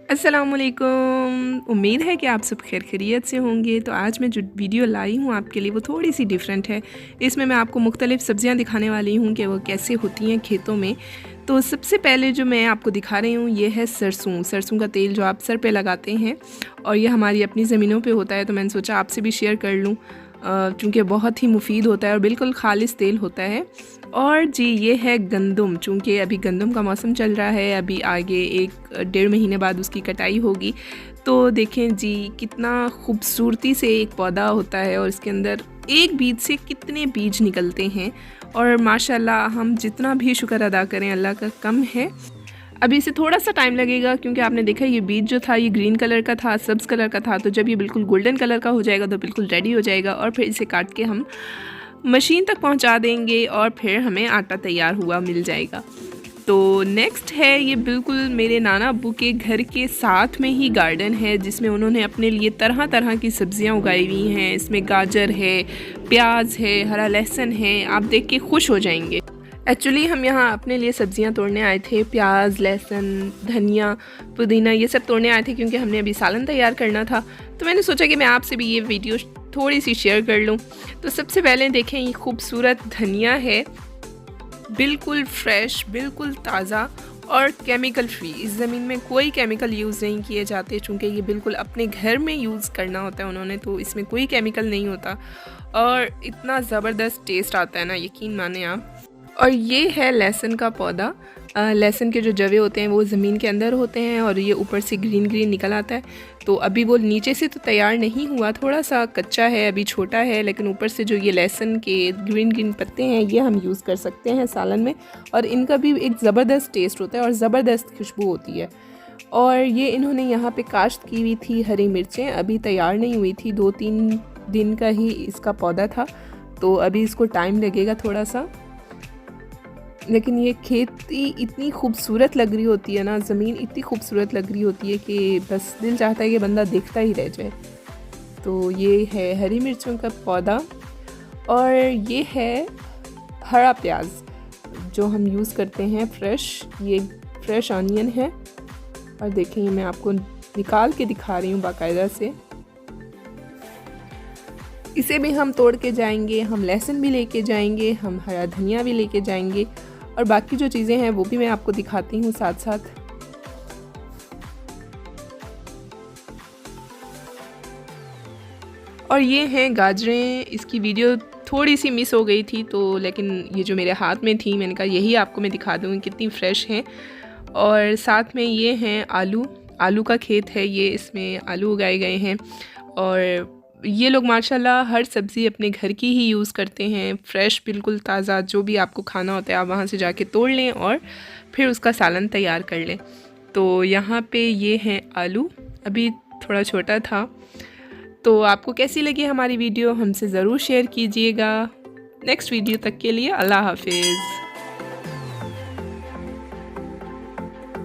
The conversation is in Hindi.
अस्सलामुअलैकुम। उम्मीद है कि आप सब खैरियत से होंगे। तो आज मैं जो वीडियो लाई हूँ आपके लिए वो थोड़ी सी डिफरेंट है। इसमें मैं आपको मुख्तलिफ़ सब्ज़ियाँ दिखाने वाली हूँ कि वो कैसे होती हैं खेतों में। तो सबसे पहले जो मैं आपको दिखा रही हूँ ये है सरसों का तेल जो आप सर पे लगाते हैं, और ये हमारी अपनी ज़मीनों पे होता है। तो मैंने सोचा आपसे भी शेयर कर लूँ क्योंकि बहुत ही मुफीद होता है और बिल्कुल खालिस तेल होता है। और जी ये है गंदम, चूँकि अभी गंदम का मौसम चल रहा है, अभी आगे 1-1.5 महीने बाद उसकी कटाई होगी। तो देखें जी कितना खूबसूरती से एक पौधा होता है और इसके अंदर एक बीज से कितने बीज निकलते हैं, और माशाल्लाह हम जितना भी शुक्र अदा करें अल्लाह का कम है। अभी इसे थोड़ा सा टाइम लगेगा क्योंकि आपने देखा ये बीज जो था ये ग्रीन कलर का था, सब्ज़ कलर का था। तो जब ये बिल्कुल गोल्डन कलर का हो जाएगा तो बिल्कुल रेडी हो जाएगा, और फिर इसे काट के हम मशीन तक पहुंचा देंगे और फिर हमें आटा तैयार हुआ मिल जाएगा। तो नेक्स्ट है, ये बिल्कुल मेरे नाना अब्बू के घर के साथ में ही गार्डन है जिसमें उन्होंने अपने लिए तरह तरह की सब्ज़ियां उगाई हुई हैं। इसमें गाजर है, प्याज है, हरा लहसुन है, आप देख के खुश हो जाएंगे। एक्चुअली हम यहाँ अपने लिए सब्ज़ियाँ तोड़ने आए थे, प्याज, लहसुन, धनिया, पुदीना, ये सब तोड़ने आए थे क्योंकि हमने अभी सालन तैयार करना था। तो मैंने सोचा कि मैं आपसे भी ये वीडियो थोड़ी सी शेयर कर लूँ। तो सबसे पहले देखें ये खूबसूरत धनिया है, बिल्कुल फ्रेश, बिल्कुल ताज़ा और केमिकल फ्री। इस ज़मीन में कोई केमिकल यूज़ नहीं किए जाते चूँकि ये बिल्कुल अपने घर में यूज़ करना होता है उन्होंने, तो इसमें कोई केमिकल नहीं होता और इतना ज़बरदस्त टेस्ट आता है ना, यकीन माने आप। और ये है लहसुन का पौधा। लहसुन के जो जवे होते हैं वो ज़मीन के अंदर होते हैं और ये ऊपर से ग्रीन ग्रीन निकल आता है। तो अभी वो नीचे से तो तैयार नहीं हुआ, थोड़ा सा कच्चा है, अभी छोटा है, लेकिन ऊपर से जो ये लहसुन के ग्रीन ग्रीन पत्ते हैं ये हम यूज़ कर सकते हैं सालन में, और इनका भी एक ज़बरदस्त टेस्ट होता है और ज़बरदस्त खुशबू होती है। और ये इन्होंने यहाँ पे काश्त की हुई थी हरी मिर्चें, अभी तैयार नहीं हुई थी, 2-3 दिन का ही इसका पौधा था, तो अभी इसको टाइम लगेगा थोड़ा सा। लेकिन ये खेती इतनी खूबसूरत लग रही होती है ना, ज़मीन इतनी खूबसूरत लग रही होती है कि बस दिल चाहता है कि बंदा देखता ही रह जाए। तो ये है हरी मिर्चों का पौधा, और ये है हरा प्याज जो हम यूज़ करते हैं फ्रेश। ये फ्रेश ऑनियन है, और देखें मैं आपको निकाल के दिखा रही हूँ बाकायदा से। इसे भी हम तोड़ के जाएंगे, हम लहसुन भी लेके जाएंगे, हम हरा धनिया भी लेके जाएंगे, और बाकी जो चीज़ें हैं वो भी मैं आपको दिखाती हूँ साथ साथ। और ये हैं गाजरें, इसकी वीडियो थोड़ी सी मिस हो गई थी, तो लेकिन ये जो मेरे हाथ में थी मैंने कहा यही आपको मैं दिखा दूँ कितनी फ़्रेश हैं। और साथ में ये हैं आलू का खेत है, ये इसमें आलू उगाए गए हैं। और ये लोग माशाल्लाह हर सब्ज़ी अपने घर की ही यूज़ करते हैं, फ़्रेश, बिल्कुल ताज़ा। जो भी आपको खाना होता है आप वहाँ से जाके तोड़ लें और फिर उसका सालन तैयार कर लें। तो यहाँ पे ये हैं आलू, अभी थोड़ा छोटा था। तो आपको कैसी लगी हमारी वीडियो हमसे ज़रूर शेयर कीजिएगा। नेक्स्ट वीडियो तक के लिए अल्लाह हाफिज़।